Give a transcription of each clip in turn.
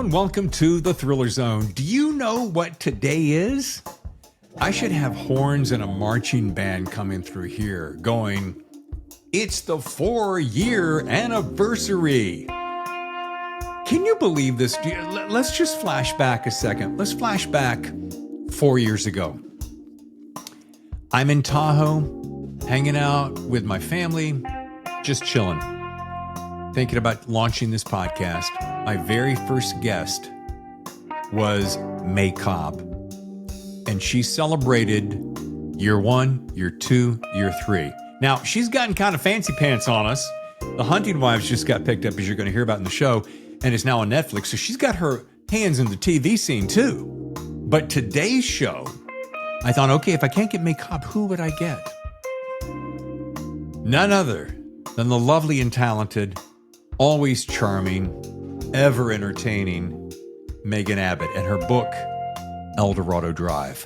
everyone. Welcome to the Thriller Zone. Do you know what today is? I should have horns and a marching band coming through here going, it's the 4-year anniversary. Can you believe this? Let's just flash back a second. Let's flash back 4 years ago. I'm in Tahoe, hanging out with my family, just chilling, thinking about launching this podcast. My very first guest was May Cobb, and she celebrated year 1, year 2, year 3. Now, she's gotten kind of fancy pants on us. The Hunting Wives just got picked up, as you're going to hear about in the show, and it's now on Netflix, so she's got her hands in the TV scene too. But today's show, I thought, okay, if I can't get May Cobb, who would I get? None other than the lovely and talented, always charming, ever entertaining Megan Abbott and her book, Dorado Drive.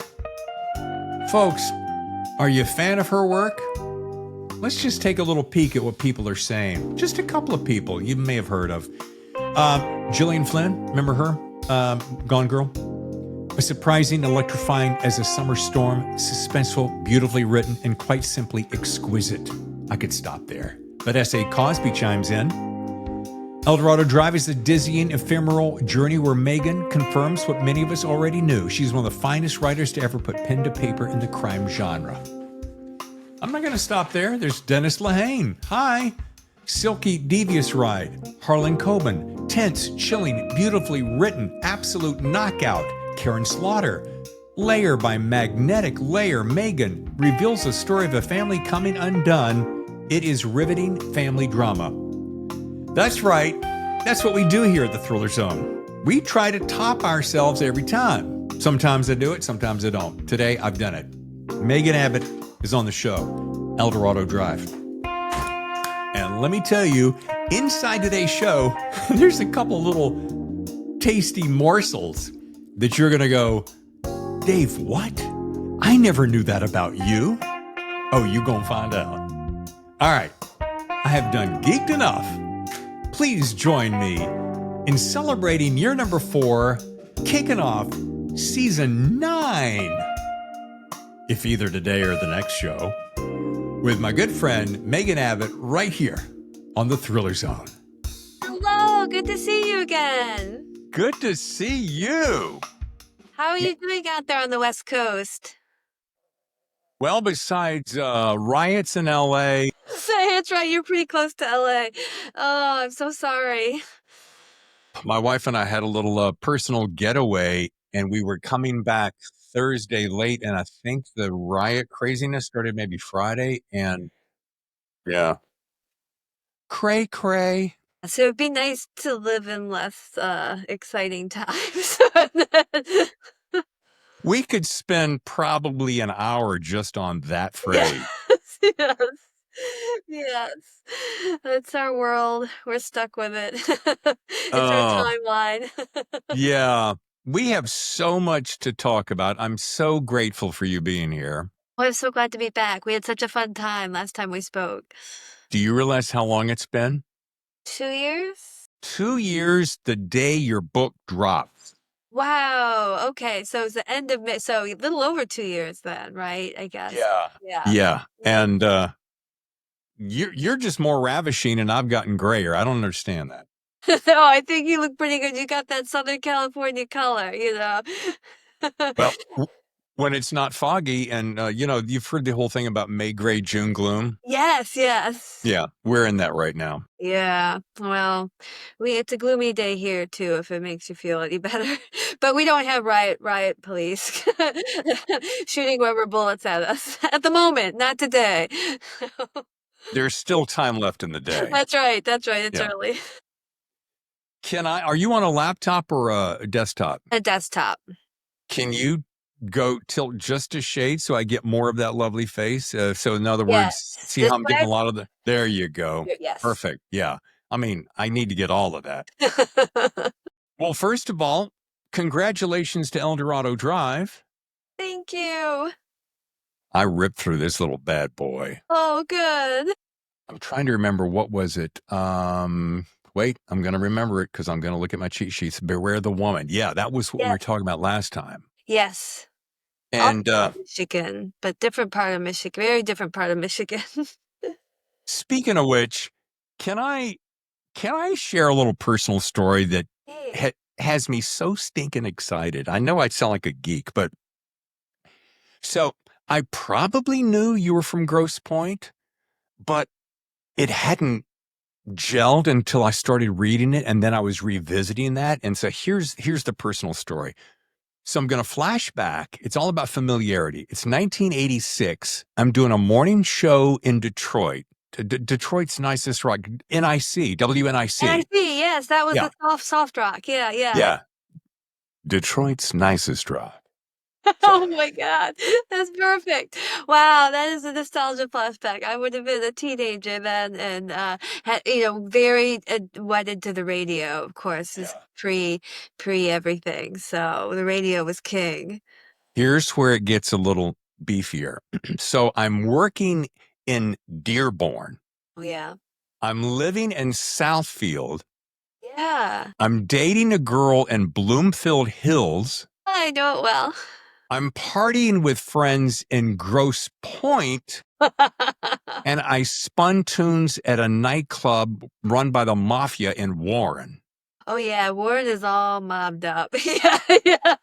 Folks, are you a fan of her work? Let's just take a little peek at what people are saying. Just a couple of people you may have heard of. Gillian Flynn, remember her? Gone Girl. Surprising, electrifying as a summer storm, suspenseful, beautifully written, and quite simply exquisite. I could stop there. But S.A. Cosby chimes in. Dorado Drive is a dizzying, ephemeral journey where Megan confirms what many of us already knew. She's one of the finest writers to ever put pen to paper in the crime genre. I'm not going to stop there. There's Dennis Lehane. Hi. Silky, devious ride. Harlan Coben. Tense, chilling, beautifully written, absolute knockout. Karen Slaughter. Layer by Magnetic Layer. Megan reveals the story of a family coming undone. It is riveting family drama. That's right. That's what we do here at the Thriller Zone. We try to top ourselves every time. Sometimes I do it, sometimes I don't. Today, I've done it. Megan Abbott is on the show, Dorado Drive. And let me tell you, inside today's show, there's a couple little tasty morsels that you're going to go, Dave, what? I never knew that about you. Oh, you going to find out. All right. I have done geeked enough. Please join me in celebrating year number 4, kicking off season 9, if either today or the next show, with my good friend Megan Abbott right here on the Thriller Zone. Hello, good to see you again. Good to see you. How are you doing out there on the West Coast? Well, besides riots in L.A. That's right, you're pretty close to L.A. Oh, I'm so sorry. My wife and I had a little personal getaway, and we were coming back Thursday late, and I think the riot craziness started maybe Friday, and yeah. Cray. So it'd be nice to live in less exciting times. We could spend probably an hour just on that phrase. Yes. Yes. It's our world. We're stuck with it. It's our timeline. Yeah. We have so much to talk about. I'm so grateful for you being here. Well, I'm so glad to be back. We had such a fun time last time we spoke. Do you realize how long it's been? 2 years? 2 years the day your book drops. Wow. Okay. So it's the end of May. So a little over 2 years then, right? I guess. Yeah. And you're just more ravishing, and I've gotten grayer. I don't understand that. No, I think you look pretty good. You got that Southern California color, you know. Well, when it's not foggy, and you've heard the whole thing about May gray, June gloom. Yes. Yeah, we're in that right now. Yeah. Well, it's a gloomy day here too, if it makes you feel any better. But we don't have riot police shooting rubber bullets at us at the moment. Not today. There's still time left in the day. That's right. It's early. Are you on a laptop or a desktop? A desktop. Can you go tilt just a shade so I get more of that lovely face? So in other words, see how I'm getting a lot of there you go. Yes. Perfect. Yeah. I mean, I need to get all of that. Well, first of all, congratulations to Dorado Drive. Thank you. I ripped through this little bad boy. Oh, good. I'm trying to remember, what was it? Wait, I'm going to remember it because I'm going to look at my cheat sheets. Beware the woman. Yeah, that was what we Yes. were talking about last time. Yes. Also And Michigan, but different part of Michigan, very different part of Michigan. speaking of which, can I share a little personal story that Hey. has me so stinking excited? I know I sound like a geek, but so I probably knew you were from Grosse Pointe, but it hadn't gelled until I started reading it, and then I was revisiting that. And so here's the personal story. So I'm going to flash back. It's all about familiarity. It's 1986. I'm doing a morning show in Detroit. Detroit's nicest rock, NIC, WNIC. NIC, yes, that was Yeah, the soft rock. Yeah, yeah. yeah. Detroit's nicest rock. So Oh my God, that's perfect. Wow, that is a nostalgia flashback. I would have been a teenager then and had, very wedded to the radio, of course, is yeah. pre everything. So the radio was king. Here's where it gets a little beefier. So I'm working in Dearborn. Oh yeah. I'm living in Southfield. Yeah. I'm dating a girl in Bloomfield Hills. I know it well. I'm partying with friends in Grosse Pointe, and I spun tunes at a nightclub run by the mafia in Warren. Oh yeah, Warren is all mobbed up. Yeah, yeah.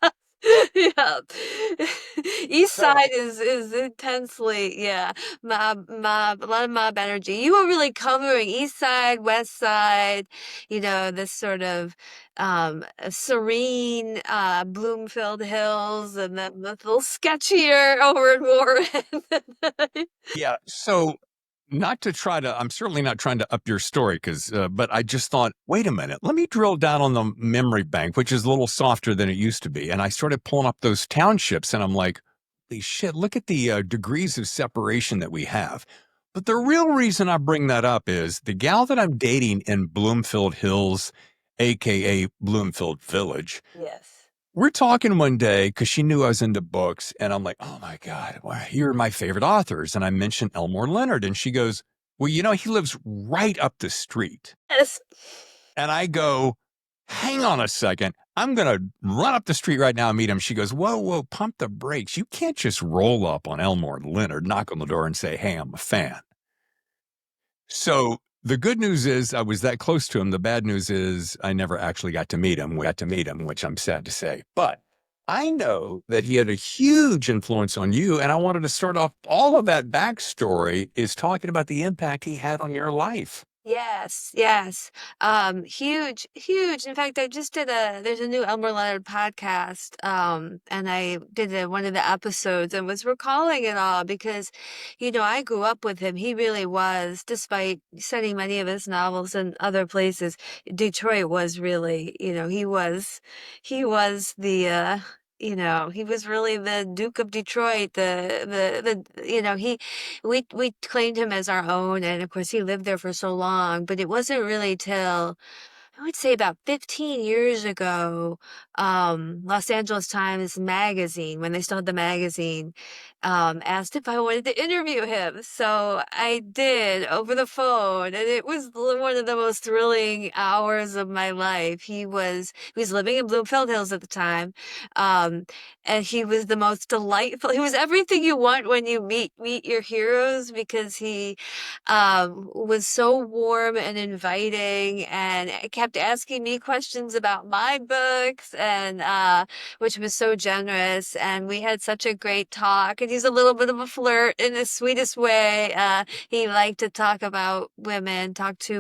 Yeah. East So, side is intensely, yeah, a lot of mob energy. You were really covering East side, West side, this sort of serene Bloomfield Hills, and then the little sketchier over in Warren. yeah. So, not to try to, I'm certainly not trying to up your story but I just thought, wait a minute, let me drill down on the memory bank, which is a little softer than it used to be. And I started pulling up those townships and I'm like, holy shit, look at the degrees of separation that we have. But the real reason I bring that up is the gal that I'm dating in Bloomfield Hills, AKA Bloomfield Village. Yes. We're talking one day because she knew I was into books, and I'm like, oh my God, well, you're my favorite authors. And I mentioned Elmore Leonard, and she goes, well, he lives right up the street. Yes. And I go, hang on a second. I'm going to run up the street right now and meet him. She goes, whoa, whoa, pump the brakes. You can't just roll up on Elmore Leonard, knock on the door, and say, hey, I'm a fan. So the good news is I was that close to him. The bad news is I never actually got to meet him. We got to meet him, which I'm sad to say. But I know that he had a huge influence on you. And I wanted to start off all of that backstory is talking about the impact he had on your life. Yes, yes. Huge, huge. In fact, I just there's a new Elmer Leonard podcast, and I did one of the episodes and was recalling it all because, I grew up with him. He really was, despite setting many of his novels in other places, Detroit was really, he was he was really the Duke of Detroit, we claimed him as our own, and of course he lived there for so long, but it wasn't really till I would say about 15 years ago, Los Angeles Times Magazine, when they still had the magazine, asked if I wanted to interview him. So I did over the phone, and it was one of the most thrilling hours of my life. He was living in Bloomfield Hills at the time, um, and he was the most delightful. He was everything you want when you meet your heroes because he was so warm and inviting and kept asking me questions about my books and which was so generous, and we had such a great talk, and he's a little bit of a flirt in the sweetest way. He liked to talk to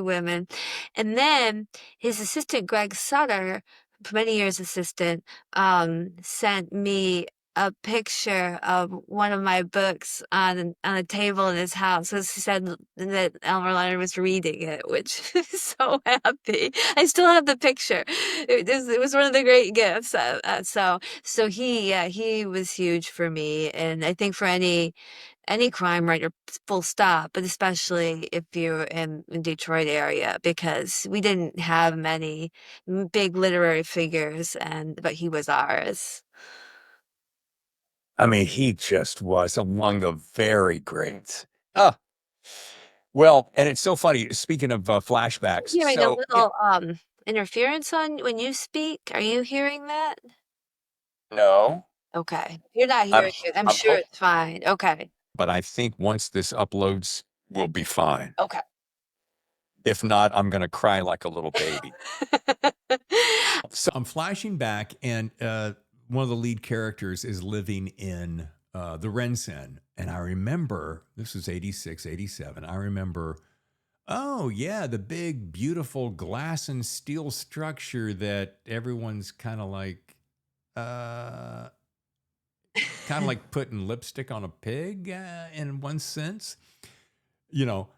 women. And then his assistant Greg Sutter, for many years assistant, sent me a picture of one of my books on a table in his house. So he said that Elmer Leonard was reading it, which is so happy. I still have the picture. It was one of the great gifts. So he was huge for me, and I think for any crime writer, full stop, but especially if you're in Detroit area, because we didn't have many big literary figures, but he was ours. I mean, he just was among the very greats. Oh, Well, and it's so funny. Speaking of flashbacks, Hearing a so you little interference on when you speak. Are you hearing that? know, Okay. If you're not I'm hearing it, I'm I'm sure hope, it's fine. Okay. but I think once this uploads, we'll be fine. Okay. If not, I'm gonna cry like a little baby. So I'm flashing back, and one of the lead characters is living in the Rensen. And I remember this was 86, 87. I remember, oh, yeah, the big, beautiful glass and steel structure that everyone's uh, kind of like putting lipstick on a pig in one sense, you know,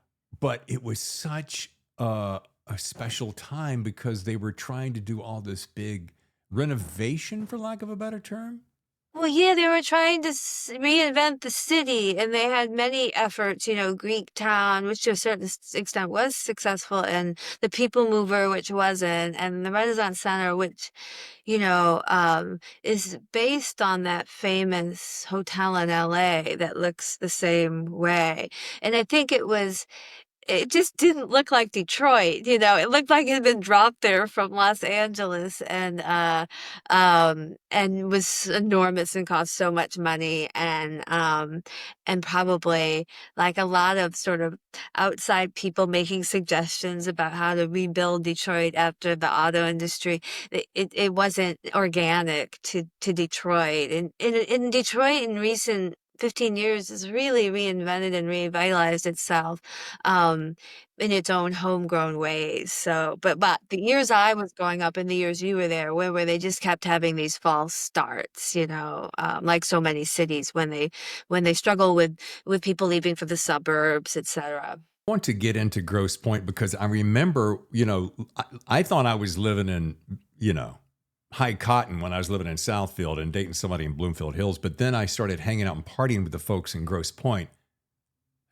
but it was such a special time because they were trying to do all this big renovation, for lack of a better term. Well, yeah, they were trying to reinvent the city, and they had many efforts, Greek Town, which to a certain extent was successful, and the People Mover, which wasn't, and the Renaissance Center, which, is based on that famous hotel in LA that looks the same way. And I think it just didn't look like Detroit, it looked like it had been dropped there from Los Angeles and was enormous and cost so much money and probably like a lot of sort of outside people making suggestions about how to rebuild Detroit after the auto industry. It wasn't organic to Detroit. And in Detroit in recent 15 years has really reinvented and revitalized itself um, in its own homegrown ways. So, but the years I was growing up and the years you were there, where they just kept having these false starts, like so many cities when they struggle with people leaving for the suburbs, etc. I want to get into Grosse Pointe because I remember, I thought I was living in, high cotton when I was living in Southfield and dating somebody in Bloomfield Hills. But then I started hanging out and partying with the folks in Grosse Pointe.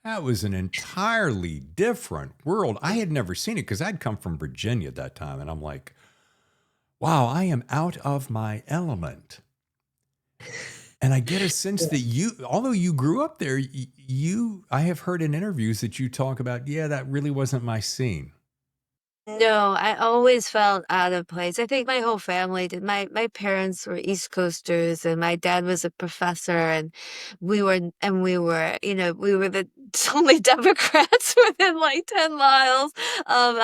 That was an entirely different world. I had never seen it because I'd come from Virginia at that time. And I'm like, wow, I am out of my element. And I get a sense that although you grew up there, I have heard in interviews that you talk about, yeah, that really wasn't my scene. No, I always felt out of place. I think my whole family did. My parents were East Coasters and my dad was a professor and we were the only Democrats within like 10 miles of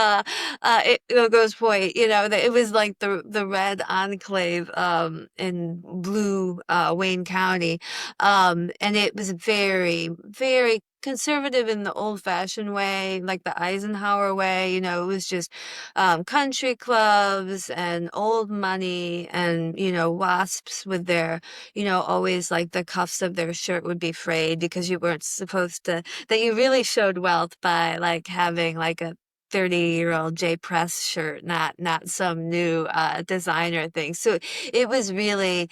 Grosse Pointe, that it was like the red enclave in blue Wayne County. And it was very, very conservative in the old-fashioned way, like the Eisenhower way. It was just country clubs and old money and, wasps with their, always like the cuffs of their shirt would be frayed because you weren't supposed to, that you really showed wealth by like having like a 30-year-old J Press shirt, not some new designer thing. So it was really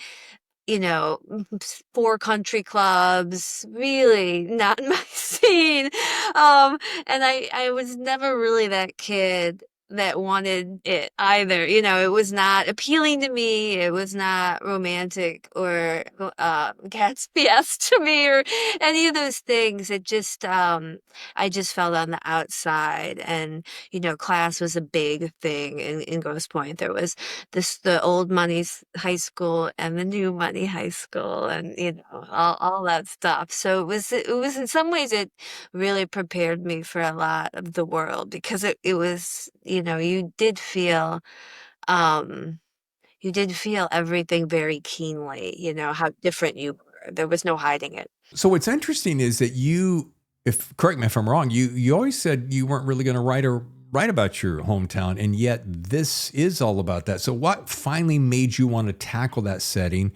four country clubs, really not my scene. And I was never really that kid that wanted it either. It was not appealing to me. It was not romantic or Gatsby-esque to me or any of those things. I just felt on the outside and, class was a big thing in Grosse Pointe. There was the old money's high school and the new money high school and all that stuff. So it was in some ways it really prepared me for a lot of the world because it was um you did feel everything very keenly, how different you were. There was no hiding it. So what's interesting is that if correct me if I'm wrong, you always said you weren't really going to write about your hometown, and yet this is all about that. So what finally made you want to tackle that setting,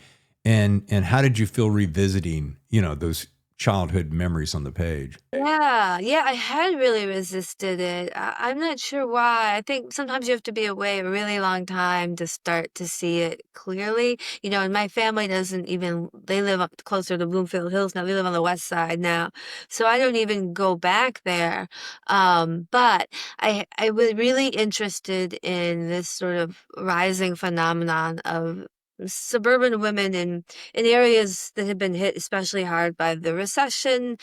and how did you feel revisiting, those childhood memories on the page? Yeah, yeah, I had really resisted it. I'm not sure why. I think sometimes you have to be away a really long time to start to see it clearly. And my family doesn't even, they live up closer to Bloomfield Hills now. They live on the west side now. So I don't even go back there. But I was really interested in this sort of rising phenomenon of suburban women in areas that had been hit especially hard by the recession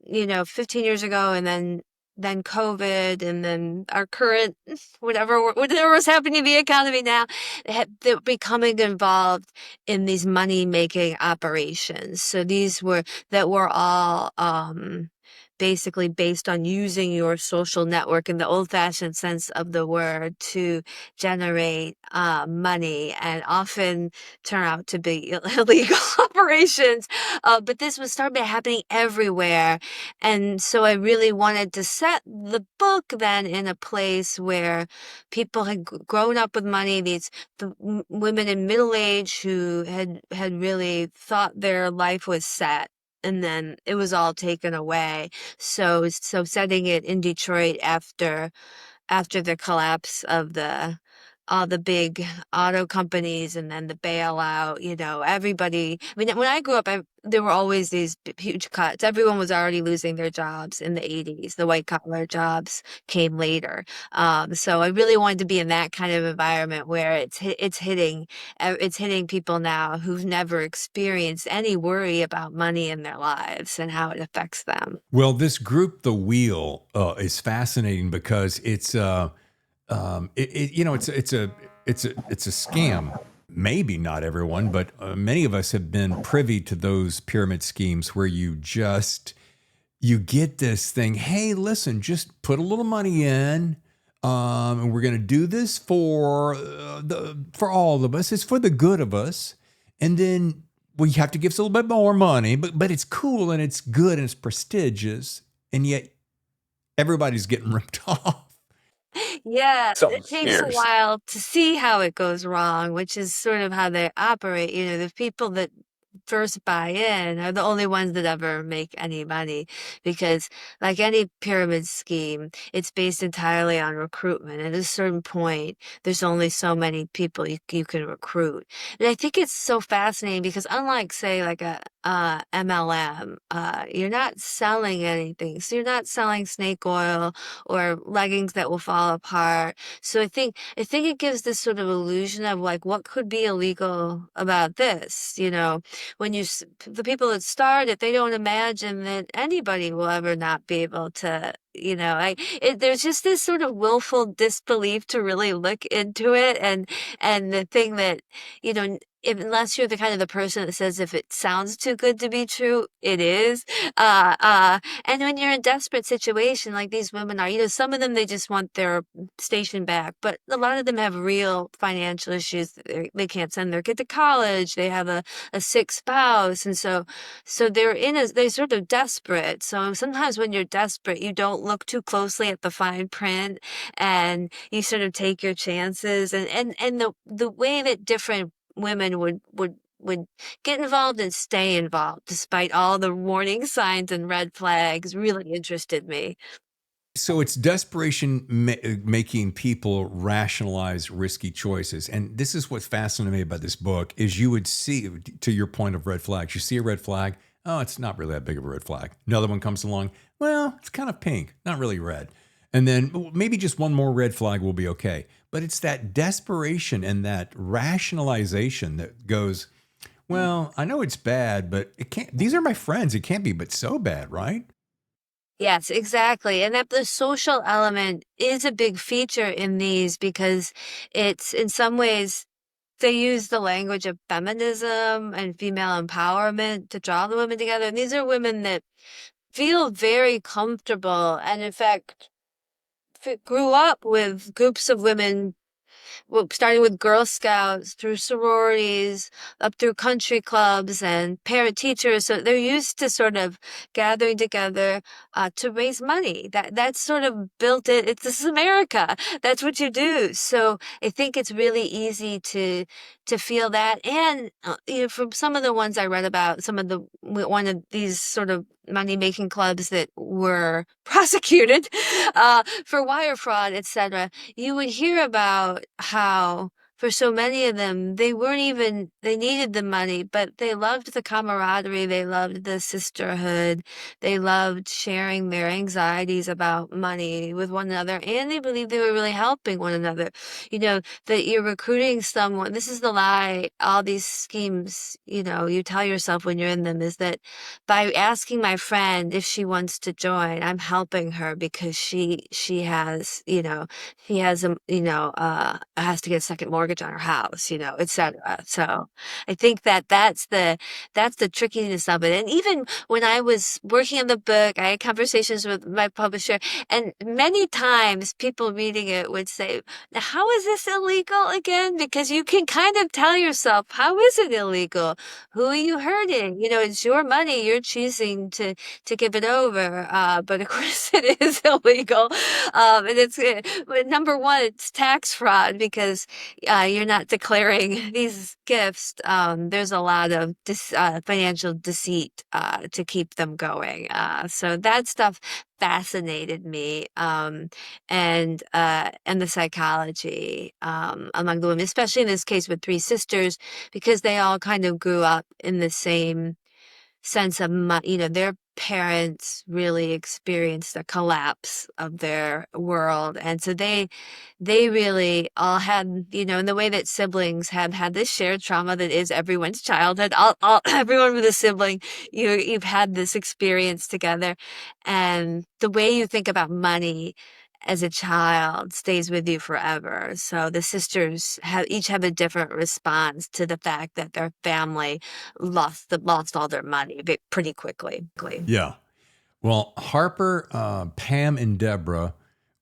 15 years ago and then then COVID, and then our current whatever was happening in the economy now, they're becoming involved in these money making operations. So these were that were all basically based on using your social network in the old-fashioned sense of the word to generate money, and often turn out to be illegal operations. But this was started happening everywhere. And so I really wanted to set the book then in a place where people had grown up with money, women in middle age who had really thought their life was set. And then it was all taken away. So setting it in Detroit after the collapse of the all the big auto companies, and then the bailout, everybody. I mean, when I grew up, there were always these huge cuts. Everyone was already losing their jobs in the 80s. The white collar jobs came later. So I really wanted to be in that kind of environment where it's hitting people now who've never experienced any worry about money in their lives and how it affects them. Well, this group, The Wheel, is fascinating because it's a scam. Maybe not everyone, but many of us have been privy to those pyramid schemes where you get this thing. Hey, listen, just put a little money in, and we're going to do this for all of us. It's for the good of us, and then we have to give us a little bit more money, but it's cool and it's good and it's prestigious, and yet everybody's getting ripped off. Yeah, it Something takes a scarce. while to see how it goes wrong, which is sort of how they operate. The people that first buy in are the only ones that ever make any money, because like any pyramid scheme, it's based entirely on recruitment. At a certain point, there's only so many people you can recruit. And I think it's so fascinating because unlike say like a MLM, you're not selling anything. So you're not selling snake oil or leggings that will fall apart. So I think it gives this sort of illusion of like what could be illegal about this, when the people that start it, they don't imagine that anybody will ever not be able to, there's just this sort of willful disbelief to really look into it. And the thing that, unless you're the kind of the person that says if it sounds too good to be true, it is. And when you're in a desperate situation like these women are, some of them, they just want their station back, but a lot of them have real financial issues. They can't send their kid to college. They have a sick spouse. And so they're sort of desperate. So sometimes when you're desperate, you don't look too closely at the fine print, and you sort of take your chances. And the way that different women would get involved and stay involved despite all the warning signs and red flags really interested me. So it's desperation making people rationalize risky choices. And this is what's fascinating me about this book is you would see, to your point of red flags, you see a red flag. Oh, it's not really that big of a red flag. Another one comes along. Well, it's kind of pink, not really red. And then maybe just one more red flag will be okay. But it's that desperation and that rationalization that goes, well, I know it's bad, but it can't, these are my friends. It can't be but so bad, right? Yes, exactly. And that the social element is a big feature in these because it's in some ways they use the language of feminism and female empowerment to draw the women together. And these are women that feel very comfortable and, in fact, grew up with groups of women, well, starting with Girl Scouts through sororities, up through country clubs and parent teachers. So they're used to sort of gathering together to raise money. That's sort of built it. This is America. That's what you do. So I think it's really easy to feel that. And from some of the ones I read about, one of these sort of money making clubs that were prosecuted for wire fraud, etc., you would hear about how for so many of them, they needed the money, but they loved the camaraderie, they loved the sisterhood, they loved sharing their anxieties about money with one another, and they believed they were really helping one another. You know, that you're recruiting someone. This is the lie, all these schemes, you tell yourself when you're in them, is that by asking my friend if she wants to join, I'm helping her because she has, he has a, has to get a second mortgage on her house, etc. So I think that that's the trickiness of it. And even when I was working on the book, I had conversations with my publisher, and many times people reading it would say, "Now, how is this illegal again?" Because you can kind of tell yourself, how is it illegal? Who are you hurting? It's your money. You're choosing to give it over. But of course, it is illegal. And but number one, it's tax fraud because you're not declaring these gifts. There's a lot of financial deceit to keep them going. So that stuff fascinated me, and the psychology among the women, especially in this case with three sisters, because they all kind of grew up in the same sense of their parents really experienced a collapse of their world, and so they really all had, in the way that siblings have had this shared trauma that is everyone's childhood. All everyone with a sibling, you've had this experience together, and the way you think about money as a child stays with you forever. So the sisters each have a different response to the fact that their family lost all their money pretty quickly. Yeah. Well, Harper, Pam, and Deborah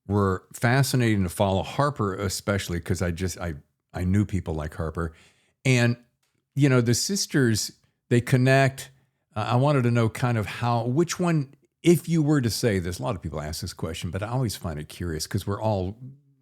were fascinating to follow. Harper, especially because I knew people like Harper, and the sisters, they connect. I wanted to know kind of which one, if you were to say this. A lot of people ask this question, but I always find it curious because we're all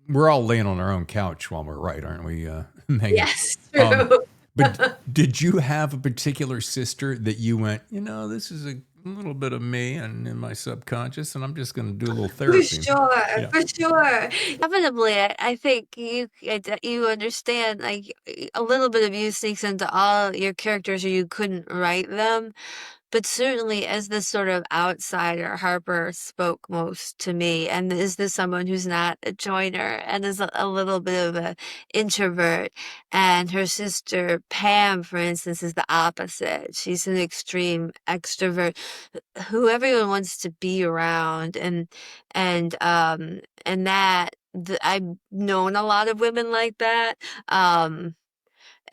laying on our own couch while we're right, aren't we, Megan? Yes, Um, true. but did you have a particular sister that you went, this is a little bit of me and in my subconscious, and I'm just going to do a little For therapy? sure, Yeah. for sure. Inevitably, I think you understand, like, a little bit of you sneaks into all your characters, or you couldn't write them. But certainly, as this sort of outsider, Harper spoke most to me. And is this someone who's not a joiner and is a little bit of a introvert? And her sister Pam, for instance, is the opposite. She's an extreme extrovert who everyone wants to be around. And I've known a lot of women like that. Um,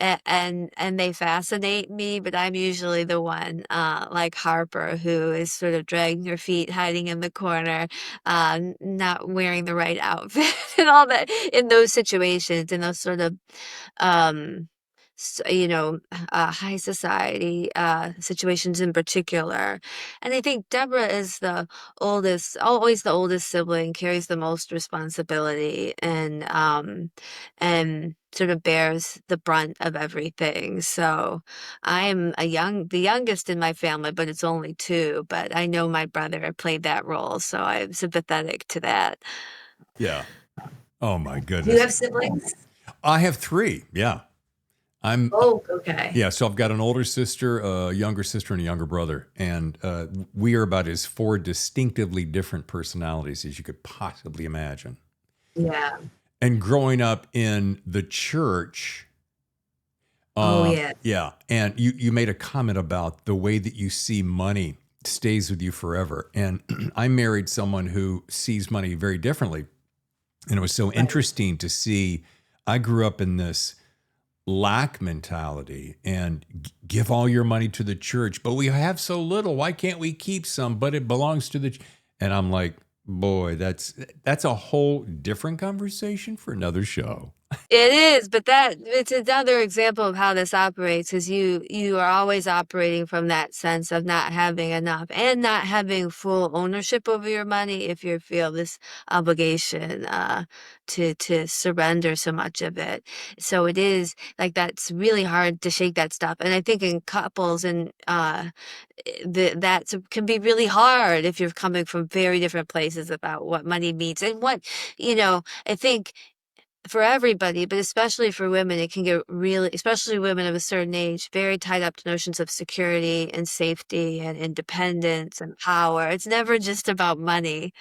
and they fascinate me, but I'm usually the one, like Harper, who is sort of dragging her feet, hiding in the corner, not wearing the right outfit and all that in those situations, in those sort of, um, high society situations in particular. And I think Deborah is the oldest, always the oldest sibling, carries the most responsibility, and sort of bears the brunt of everything. So I'm the youngest in my family, but it's only two. But I know my brother played that role, so I'm sympathetic to that. Yeah. Oh my Do you goodness. have siblings? I have three. Yeah. I'm Oh, okay. Yeah, so I've got an older sister, a younger sister, and a younger brother, and we are about as four distinctively different personalities as you could possibly imagine. Yeah. And growing up in the church, Oh, yeah. yeah, and you made a comment about the way that you see money stays with you forever, and I married someone who sees money very differently, and it was so Right. interesting to see. I grew up in this lack mentality and give all your money to the church, but we have so little. Why can't we keep some? But it belongs to the and I'm like, boy, that's a whole different conversation for another show. It is, but it's another example of how this operates, is you are always operating from that sense of not having enough and not having full ownership over your money if you feel this obligation to surrender so much of it. So it is like that's really hard to shake that stuff. And I think in couples and that can be really hard if you're coming from very different places about what money means and what, I think for everybody, but especially for women, it can get really, especially women of a certain age, very tied up to notions of security and safety and independence and power. It's never just about money.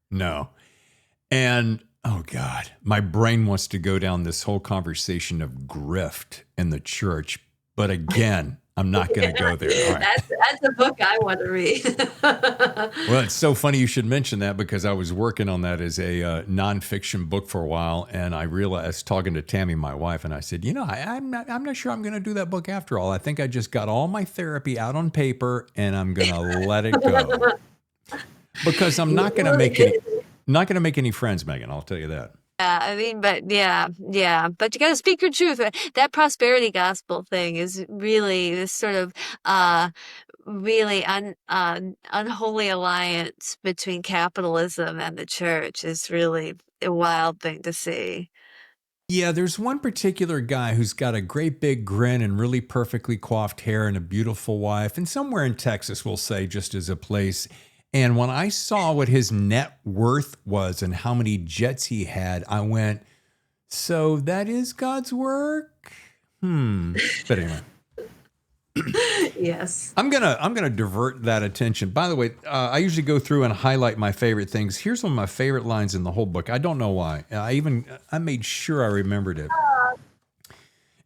No. And oh God, my brain wants to go down this whole conversation of grift in the church. But again, I'm not going to go there. All right. That's a book I want to read. Well, it's so funny you should mention that because I was working on that as a nonfiction book for a while, and I realized talking to Tammy, my wife, and I said, I'm not sure I'm going to do that book after all. I think I just got all my therapy out on paper, and I'm going to let it go because I'm not going to make any friends, Megan. I'll tell you that. Yeah, I mean, but yeah, but you got to speak your truth. That prosperity gospel thing is really this sort of uh really unholy alliance between capitalism and the church is really a wild thing to see. Yeah, there's one particular guy who's got a great big grin and really perfectly coiffed hair and a beautiful wife, and somewhere in Texas, we'll say, just as a place. And when I saw what his net worth was and how many jets he had, I went, so that is God's work? But anyway. Yes. I'm gonna divert that attention. By the way, I usually go through and highlight my favorite things. Here's one of my favorite lines in the whole book. I don't know why. I made sure I remembered it.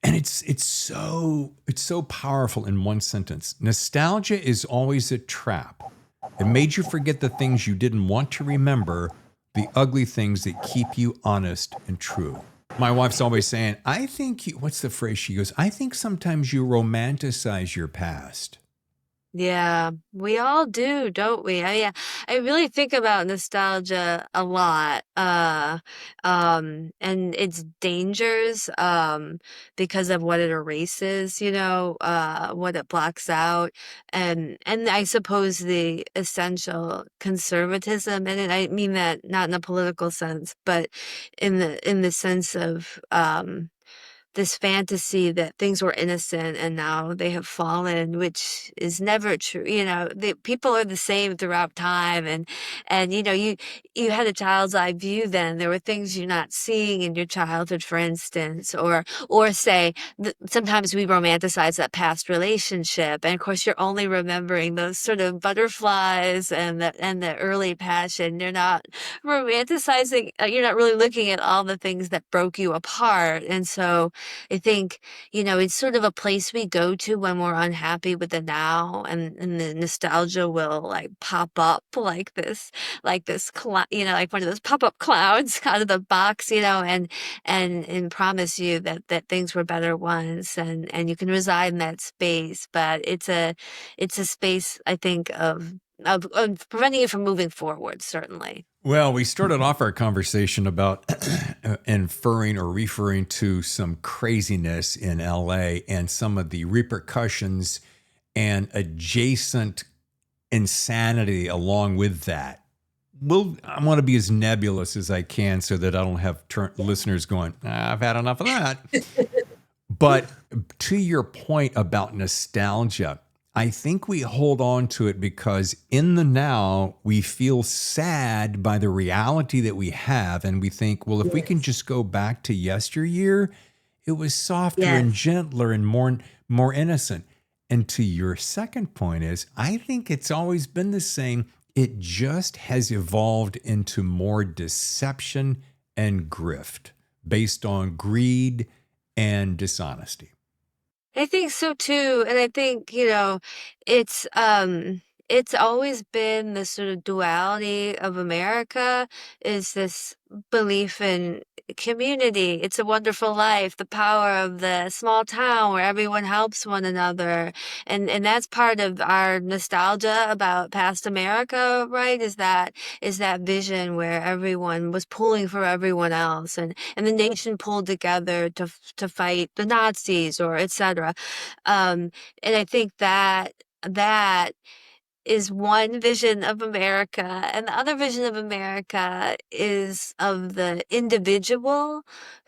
And it's so powerful in one sentence. Nostalgia is always a trap. It made you forget the things you didn't want to remember, the ugly things that keep you honest and true. My wife's always saying, what's the phrase she goes? I think sometimes you romanticize your past. Yeah, we all do, don't we? I really think about nostalgia a lot, and its dangers, because of what it erases, what it blocks out, and I suppose the essential conservatism, and I mean that not in a political sense, but in the sense of, this fantasy that things were innocent and now they have fallen, which is never true. The people are the same throughout time, and you had a child's eye view then. There were things you're not seeing in your childhood, for instance, or say sometimes we romanticize that past relationship, and of course you're only remembering those sort of butterflies and the early passion. You're not romanticizing. You're not really looking at all the things that broke you apart, and so I think, it's sort of a place we go to when we're unhappy with the now, and the nostalgia will like pop up like one of those pop-up clouds out of the box, and promise you that things were better once, and you can reside in that space. But it's a space, I think, of preventing you from moving forward, certainly. Well, we started off our conversation about inferring or referring to some craziness in LA and some of the repercussions and adjacent insanity along with that. I want to be as nebulous as I can so that I don't have listeners going, I've had enough of that. But to your point about nostalgia, I think we hold on to it because in the now, we feel sad by the reality that we have. And we think, well, if we can just go back to yesteryear, it was softer and Yes. gentler and more innocent. And to your second point is, I think it's always been the same. It just has evolved into more deception and grift based on greed and dishonesty. I think so too. And I think, it's it's always been the sort of duality of America is this belief in community. It's a wonderful life, the power of the small town where everyone helps one another. And that's part of our nostalgia about past America, right? Is that vision where everyone was pulling for everyone else, and the nation pulled together to fight the Nazis or etc. And I think that is one vision of America, and the other vision of America is of the individual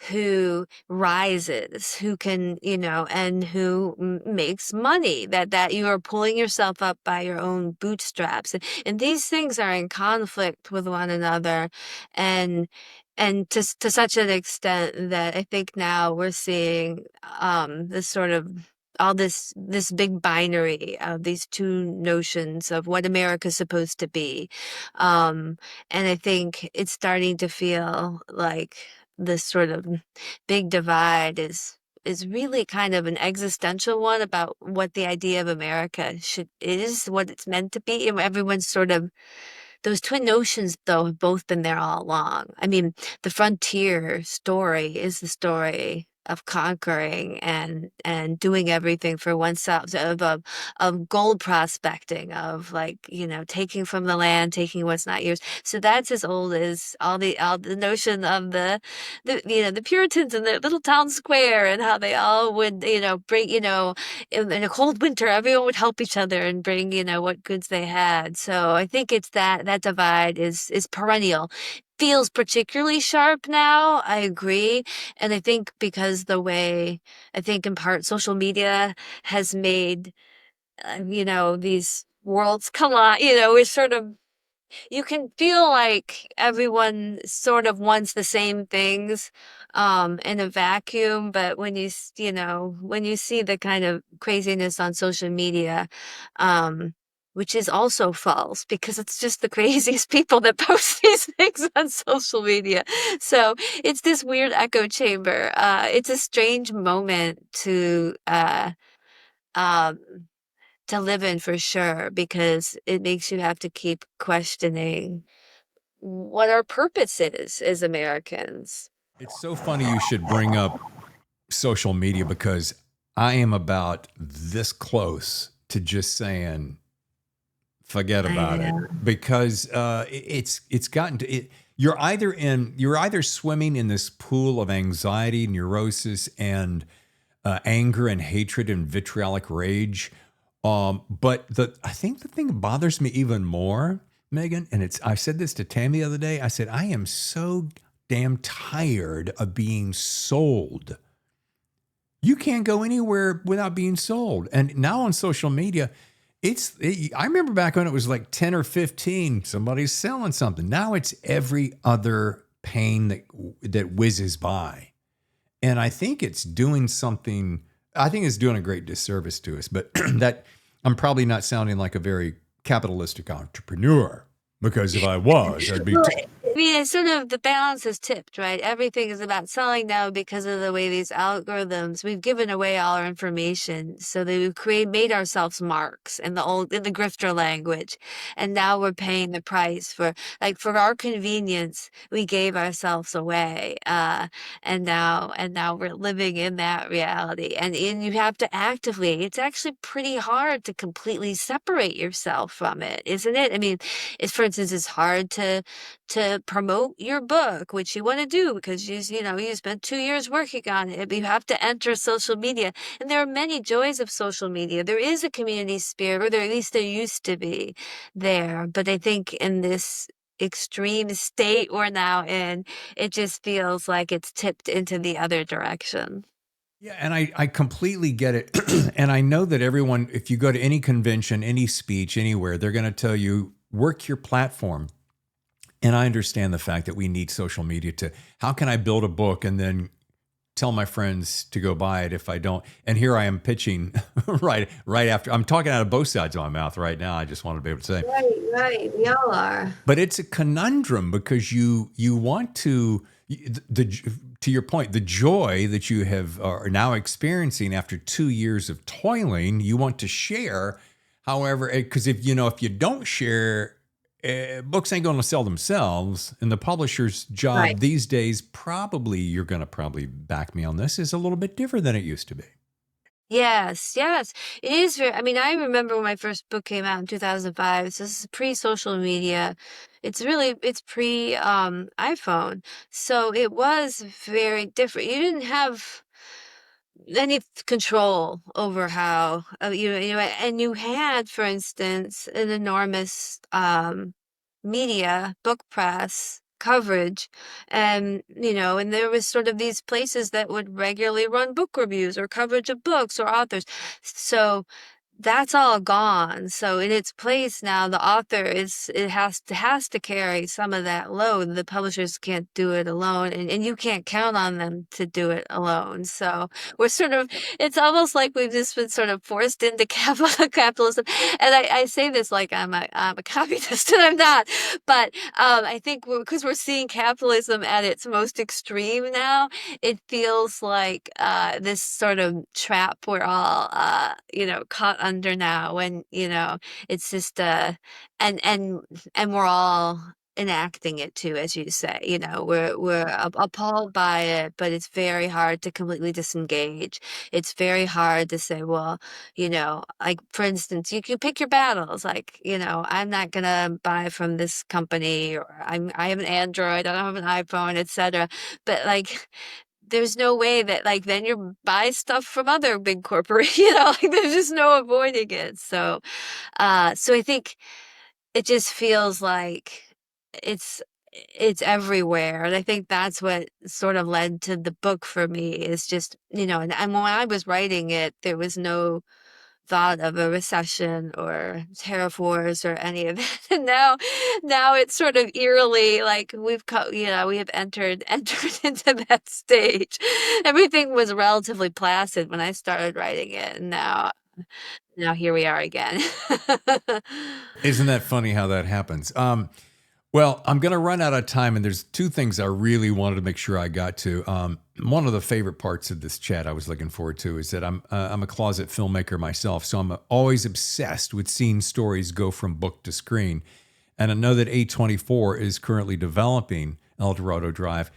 who rises, who can, and who makes money, that you are pulling yourself up by your own bootstraps. And these things are in conflict with one another. And and to such an extent that I think now we're seeing this sort of all this big binary of these two notions of what America's supposed to be. Um, and I think it's starting to feel like this sort of big divide is really kind of an existential one about what the idea of America should is, what it's meant to be. And everyone's sort of those twin notions, though, have both been there all along. I mean, the frontier story is the story of conquering and doing everything for oneself, of gold prospecting, of like, taking from the land, taking what's not yours. So that's as old as all the notion of the Puritans in their little town square and how they all would, bring, in a cold winter, everyone would help each other and bring, what goods they had. So I think it's that divide is perennial. Feels particularly sharp now. I agree. And I think because I think in part social media has made, these worlds collide, we're sort of you can feel like everyone sort of wants the same things in a vacuum, but when you see the kind of craziness on social media, um, which is also false because it's just the craziest people that post these things on social media. So it's this weird echo chamber. It's a strange moment um, to live in for sure because it makes you have to keep questioning what our purpose is as Americans. It's so funny you should bring up social media because I am about this close to just saying forget I about it know. because it's gotten to it. You're either swimming in this pool of anxiety, neurosis, and anger and hatred and vitriolic rage. But I think the thing that bothers me even more, Megan, and I said this to Tammy the other day. I said I am so damn tired of being sold. You can't go anywhere without being sold. And now on social media, I remember back when it was like 10 or 15, somebody's selling something. Now it's every other pain that whizzes by. And I think it's doing something, I think it's doing a great disservice to us. But that I'm probably not sounding like a very capitalistic entrepreneur because if I was, I'd be. Well, I mean, it's sort of the balance is tipped, right? Everything is about selling now because of the way these algorithms, we've given away all our information. So that made ourselves marks in the grifter language. And now we're paying the price for our convenience, we gave ourselves away. And now we're living in that reality. And you have to it's actually pretty hard to completely separate yourself from it, isn't it? I mean, for instance, it's hard to promote your book, which you want to do because you spent 2 years working on it. But you have to enter social media, and there are many joys of social media. There is a community spirit, or at least there used to be there. But I think in this extreme state we're now in, it just feels like it's tipped into the other direction. Yeah, and I completely get it. And I know that everyone, if you go to any convention, any speech, anywhere, they're going to tell you, work your platform. And I understand the fact that we need social media how can I build a book and then tell my friends to go buy it if I don't? And here I am pitching right after. I'm talking out of both sides of my mouth right now. I just wanted to be able to say. Right, right. We all are. But it's a conundrum because you want to your point, the joy that you are now experiencing after 2 years of toiling, you want to share. However, because if you don't share, books ain't going to sell themselves, and the publisher's Right. job these days, probably you're going to probably back me on this, is a little bit different than it used to be. Yes, yes. It is very, I mean, I remember when my first book came out in 2005. So this is pre-social media. It's pre iPhone. So it was very different. You didn't have any control over how and you had, for instance, an enormous media book press coverage, and there was sort of these places that would regularly run book reviews or coverage of books or authors. So that's all gone. So in its place now, the author is it has to carry some of that load. The publishers can't do it alone, and you can't count on them to do it alone. So we're sort of it's almost like we've just been sort of forced into capitalism. And I say this like I'm a communist, and I'm not. But I think because we're seeing capitalism at its most extreme now, it feels like this sort of trap we're all caught under now when it's just and we're all enacting it too, as you say. We're appalled by it, but it's very hard to completely disengage. It's very hard to say, well, like for instance, you can pick your battles. Like, I'm not gonna buy from this company, or I have an Android, I don't have an iPhone, etc. But like there's no way that like then you buy stuff from other big corporations, like there's just no avoiding it. So I think it just feels like it's it's everywhere. And I think that's what sort of led to the book for me is just, and when I was writing it, there was no thought of a recession or tariff wars or any of that. And now it's sort of eerily like we have entered into that stage. Everything was relatively placid when I started writing it, and now here we are again. Isn't that funny how that happens? Well, I'm going to run out of time, and there's two things I really wanted to make sure I got to. One of the favorite parts of this chat I was looking forward to is that I'm a closet filmmaker myself, so I'm always obsessed with seeing stories go from book to screen. And I know that A24 is currently developing El Dorado Drive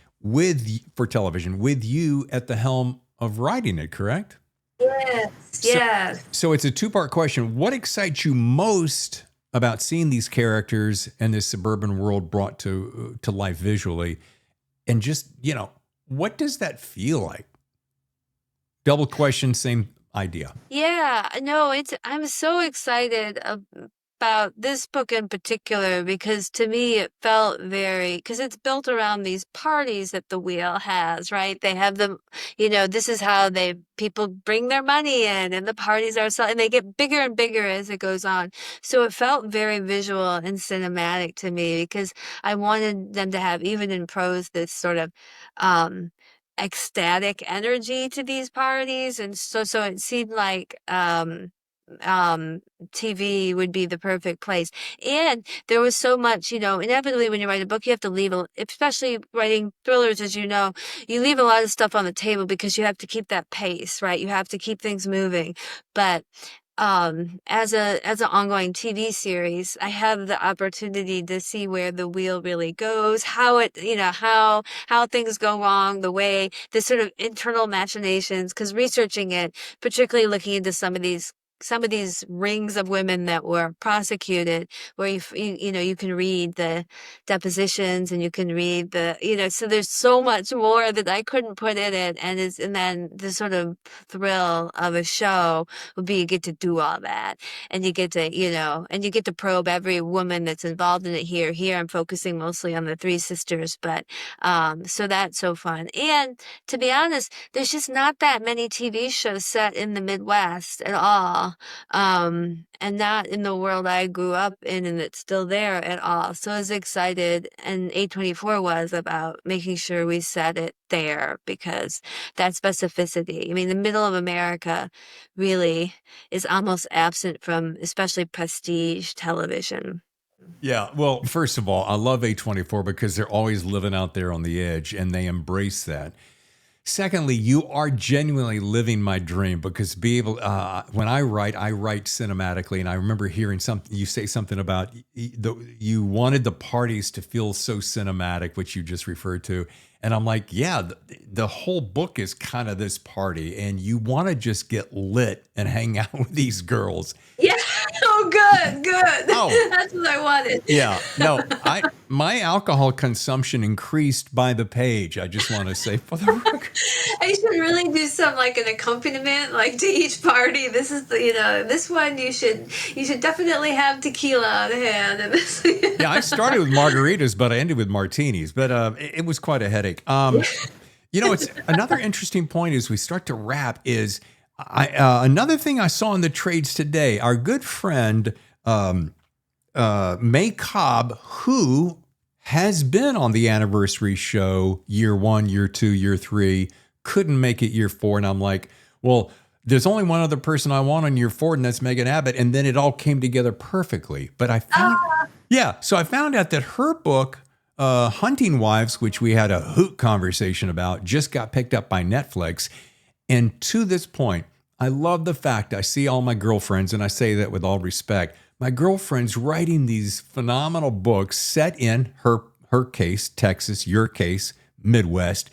for television with you at the helm of writing it, correct? Yes, So, yes. so it's a two-part question. What excites you most about seeing these characters and this suburban world brought to life visually? And just, what does that feel like? Double question, same idea. Yeah, no, I'm so excited about this book in particular because to me it felt because it's built around these parties that the wheel has, right? They have them, this is how people bring their money in and the parties are and they get bigger and bigger as it goes on. So it felt very visual and cinematic to me because I wanted them to have, even in prose, this sort of um ecstatic energy to these parties, and so it seemed like um TV would be the perfect place. And there was so much, inevitably when you write a book you have to leave especially writing thrillers, as you leave a lot of stuff on the table because you have to keep that pace, right? You have to keep things moving. But as an ongoing TV series, I have the opportunity to see where the wheel really goes, how it, how things go wrong, the sort of internal machinations, because researching it, particularly looking into some of these rings of women that were prosecuted, where you can read the depositions and you can read so there's so much more that I couldn't put in it, and then the sort of thrill of a show would be you get to do all that, and you get to probe every woman that's involved in it. Here I'm focusing mostly on the three sisters, but so that's so fun. And to be honest, there's just not that many TV shows set in the Midwest at all, and not in the world I grew up in and it's still there at all. So I was excited, and A24 was about making sure we set it there because that specificity. I mean, the middle of America really is almost absent from especially prestige television. Yeah. Well, first of all, I love A24 because they're always living out there on the edge and they embrace that. Secondly, you are genuinely living my dream because when I write cinematically, and I remember hearing you say something about you wanted the parties to feel so cinematic, which you just referred to. And I'm like, yeah, the whole book is kind of this party, and you want to just get lit and hang out with these girls. Yeah. Oh, good. Oh, That's what I wanted. yeah. No, my alcohol consumption increased by the page. I just want to say for the record. I should really do some like an accompaniment, like to each party. This is this one you should definitely have tequila on hand. And this, Yeah, I started with margaritas, but I ended with martinis. But it was quite a headache. It's another interesting point as we start to wrap is Another thing I saw in the trades today, our good friend May Cobb, who has been on the anniversary show year 1, year 2, year 3, couldn't make it year 4. And I'm like, well, there's only one other person I want on year 4, and that's Megan Abbott. And then it all came together perfectly. But I found, so I found out that her book, Hunting Wives, which we had a hoot conversation about, just got picked up by Netflix. And to this point, I love the fact I see all my girlfriends, and I say that with all respect, my girlfriend's writing these phenomenal books set in her case, Texas, your case, Midwest,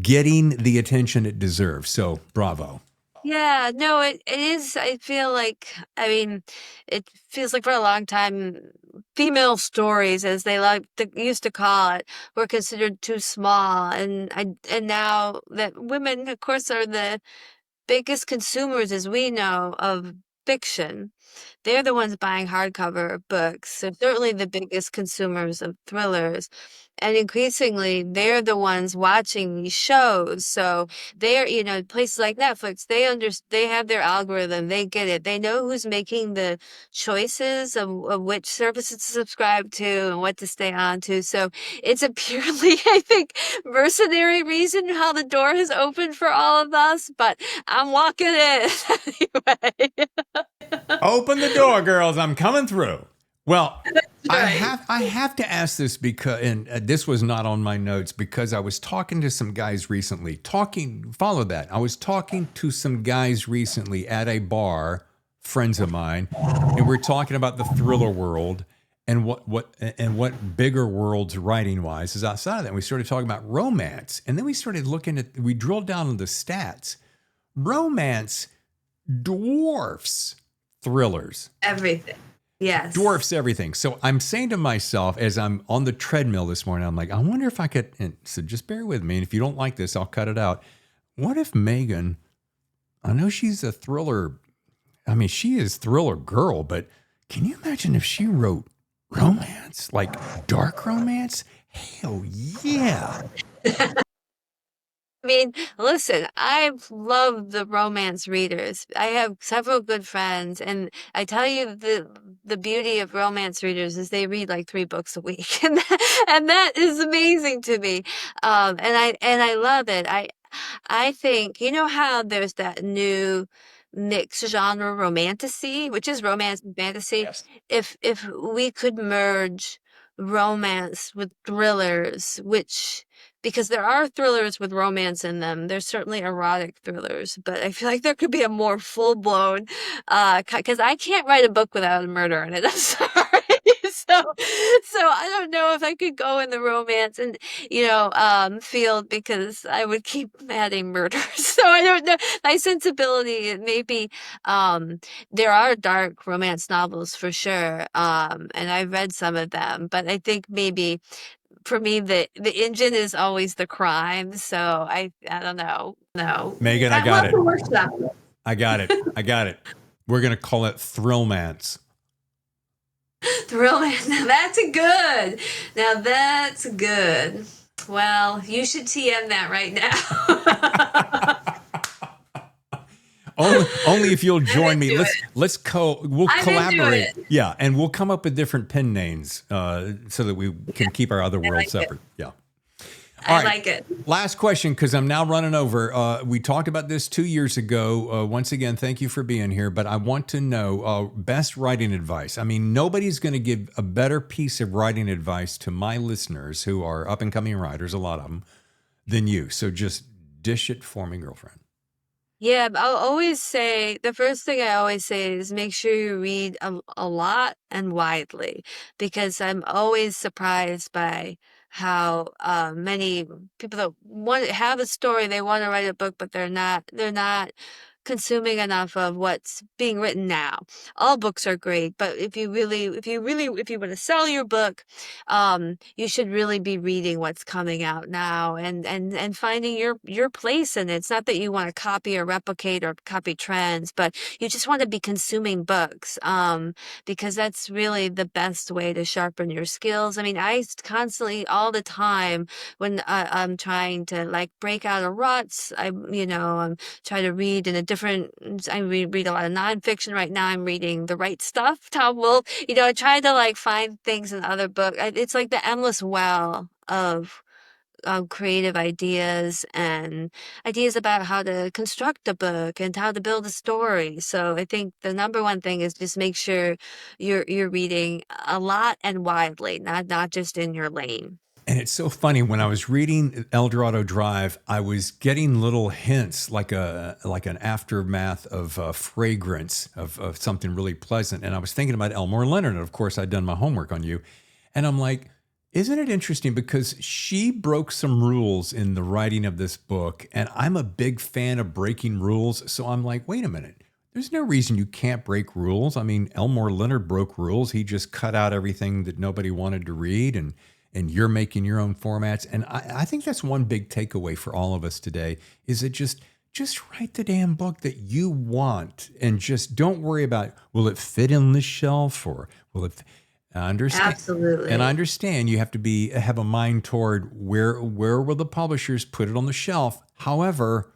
getting the attention it deserves. So bravo. Yeah, no, it is. I feel like, I mean, it feels like for a long time, female stories, as they used to call it, were considered too small. And now that women, of course, are the biggest consumers, as we know, of fiction. They're the ones buying hardcover books. They're certainly the biggest consumers of thrillers. And increasingly, they're the ones watching these shows. So they're, places like Netflix, they have their algorithm. They get it. They know who's making the choices of which services to subscribe to and what to stay on to. So it's a purely, I think, mercenary reason how the door has opened for all of us. But I'm walking in anyway. Open the door, girls. I'm coming through. Well, right. I have to ask this because, and this was not on my notes, because I was talking to some guys recently. Follow that. I was talking to some guys recently at a bar, friends of mine, and we're talking about the thriller world and what bigger worlds writing wise is outside of that. And we started talking about romance, and then we drilled down on the stats. Romance dwarfs thrillers. Everything. Yes. Dwarfs everything. So I'm saying to myself as I'm on the treadmill this morning, I'm like, I wonder if I could, and so just bear with me. And if you don't like this, I'll cut it out. What if Megan, I know she's a thriller, I mean, she is thriller girl, but can you imagine if she wrote romance, like dark romance? Hell yeah. I mean, listen, I've loved the romance readers. I have several good friends, and I tell you the beauty of romance readers is they read like 3 books a week, and that is amazing to me. And I love it. I think you know how there's that new mixed genre romantasy, which is romance and fantasy. Yes. If we could merge romance with thrillers, which because there are thrillers with romance in them. There's certainly erotic thrillers, but I feel like there could be a more full-blown, because I can't write a book without a murder in it. I'm sorry. So I don't know if I could go in the romance and, field because I would keep adding murders. So I don't know. My sensibility, maybe, there are dark romance novels for sure. And I've read some of them, but I think maybe for me the engine is always the crime. So I don't know. No. Megan, I I'd got love it. to workshop it. I got it. I got it. We're going to call it Thrillmance. Thrillman. Now that's a good. Now that's good. Well, you should TM that right now. Only if you'll join me. into We'll I'm into collaborate. it. Yeah, and we'll come up with different pen names so that we can keep our other worlds like it. separate. Yeah. I like it. Last question, because I'm now running over. We talked about this 2 years ago. Once again, thank you for being here. But I want to know best writing advice. I mean, nobody's going to give a better piece of writing advice to my listeners who are up and coming writers, a lot of them, than you. So just dish it for me, girlfriend. Yeah, but I'll always say the first thing I always say is make sure you read a lot and widely because I'm always surprised by how many people that want have a story, they want to write a book, but they're not consuming enough of what's being written now. All books are great, but if you want to sell your book, you should really be reading what's coming out now and finding your place in it. It's not that you want to copy or replicate or copy trends, but you just want to be consuming books, because that's really the best way to sharpen your skills. I mean, I constantly, all the time, when I'm trying to like break out of ruts, I'm try to read in a different different. I read a lot of nonfiction right now. I'm reading The Right Stuff, Tom Wolfe. I try to like find things in other books. It's like the endless well of creative ideas and ideas about how to construct a book and how to build a story. So I think the number one thing is just make sure you're reading a lot and widely, not just in your lane. And it's so funny, when I was reading Dorado Drive, I was getting little hints, like an aftermath of fragrance of something really pleasant. And I was thinking about Elmore Leonard. And of course, I'd done my homework on you. And I'm like, isn't it interesting? Because she broke some rules in the writing of this book. And I'm a big fan of breaking rules. So I'm like, wait a minute. There's no reason you can't break rules. I mean, Elmore Leonard broke rules. He just cut out everything that nobody wanted to read, and you're making your own formats. And I think that's one big takeaway for all of us today, is that just write the damn book that you want, and just don't worry about, will it fit in the shelf, or will it, I understand. Absolutely. And I understand you have to have a mind toward where will the publishers put it on the shelf. However,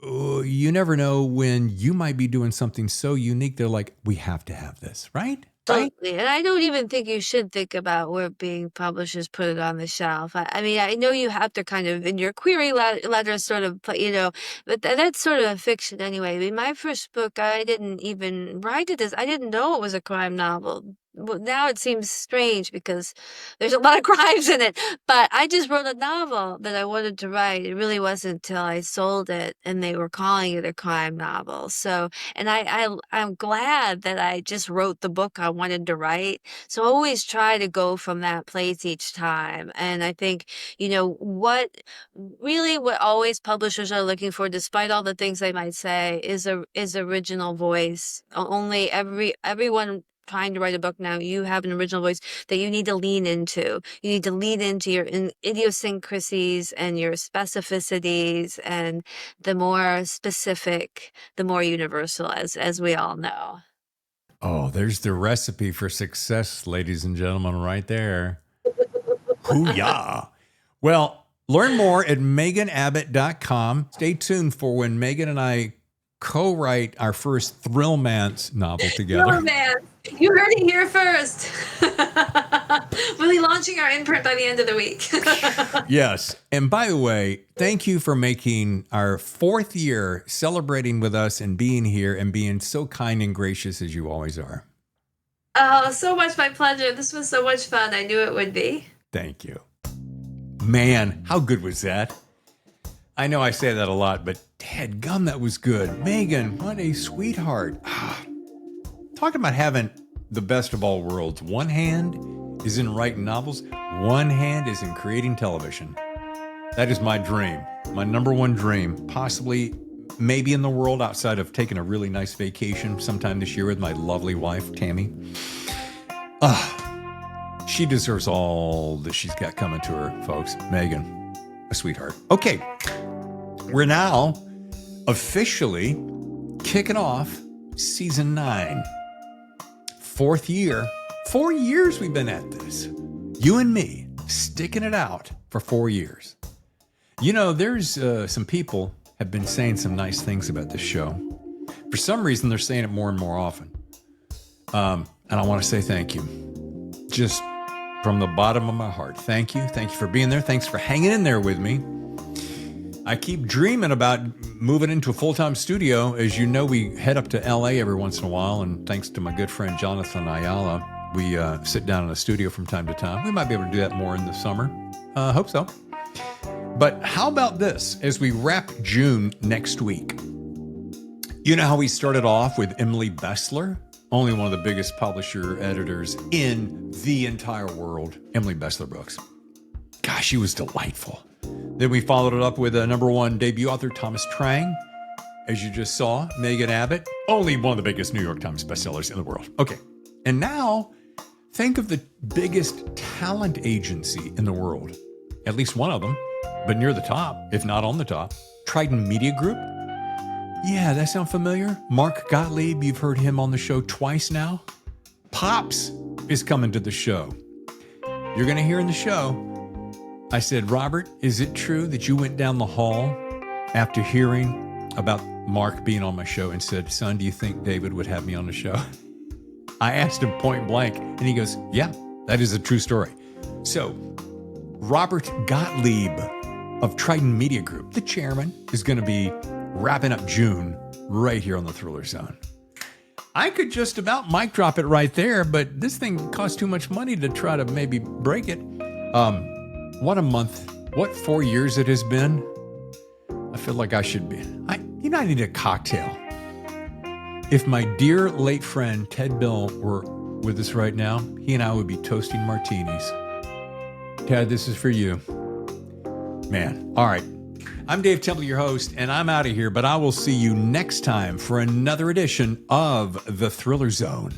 you never know when you might be doing something so unique. They're like, we have to have this, right? Right? Totally. And I don't even think you should think about where being publishers put it on the shelf. I mean, I know you have to kind of, in your query letter, sort of, but that's sort of a fiction anyway. I mean, my first book, I didn't even write it as, I didn't know it was a crime novel. Well, now it seems strange because there's a lot of crimes in it, but I just wrote a novel that I wanted to write. It really wasn't until I sold it and they were calling it a crime novel. So, and I'm glad that I just wrote the book I wanted to write. So I always try to go from that place each time. And I think, what always publishers are looking for, despite all the things they might say, is original voice. Only everyone trying to write a book now, you have an original voice that you need to lean into. You need to lean into your idiosyncrasies and your specificities, and the more specific, the more universal, as we all know. Oh, there's the recipe for success, ladies and gentlemen, right there. Hoo-yah. Well, learn more at meganabbott.com. Stay tuned for when Megan and I co-write our first Thrillmance novel together. Thrillmance. You heard it here first. We'll be launching our imprint by the end of the week. Yes. And by the way, thank you for making our 4th year, celebrating with us and being here and being so kind and gracious as you always are. Oh, so much my pleasure. This was so much fun. I knew it would be. Thank you. Man, how good was that? I know I say that a lot, but dadgum, that was good. Megan, what a sweetheart. Talking about having the best of all worlds. One hand is in writing novels. One hand is in creating television. That is my dream. My number one dream. Possibly, maybe in the world, outside of taking a really nice vacation sometime this year with my lovely wife, Tammy. She deserves all that she's got coming to her, folks. Megan, a sweetheart. Okay. We're now officially kicking off season 9. 4th year. 4 years we've been at this. You and me sticking it out for 4 years. There's some people have been saying some nice things about this show. For some reason, they're saying it more and more often. And I want to say thank you. Just from the bottom of my heart. Thank you. Thank you for being there. Thanks for hanging in there with me. I keep dreaming about moving into a full-time studio. As you know, we head up to LA every once in a while, and thanks to my good friend Jonathan Ayala, we sit down in a studio from time to time. We might be able to do that more in the summer. Hope so. But how about this as we wrap June next week? You know how we started off with Emily Bestler? Only one of the biggest publisher editors in the entire world. Emily Bestler books. Gosh, she was delightful. Then we followed it up with a number 1 debut author, Thomas Trang. As you just saw, Megan Abbott, only one of the biggest New York Times bestsellers in the world. Okay. And now, think of the biggest talent agency in the world. At least one of them, but near the top, if not on the top. Trident Media Group. Yeah, that sound familiar? Mark Gottlieb, you've heard him on the show twice now. Pops is coming to the show. You're going to hear in the show, I said, Robert, is it true that you went down the hall after hearing about Mark being on my show and said, son, do you think David would have me on the show? I asked him point blank, and he goes, yeah, that is a true story. So Robert Gottlieb of Triton Media Group, the chairman, is going to be wrapping up June right here on the Thriller Zone. I could just about mic drop it right there, but this thing costs too much money to try to maybe break it. What a month. What 4 years it has been. I feel like I should be. I need a cocktail. If my dear late friend Ted Bill were with us right now, he and I would be toasting martinis. Ted, this is for you. Man. All right. I'm Dave Temple, your host, and I'm out of here, but I will see you next time for another edition of The Thriller Zone.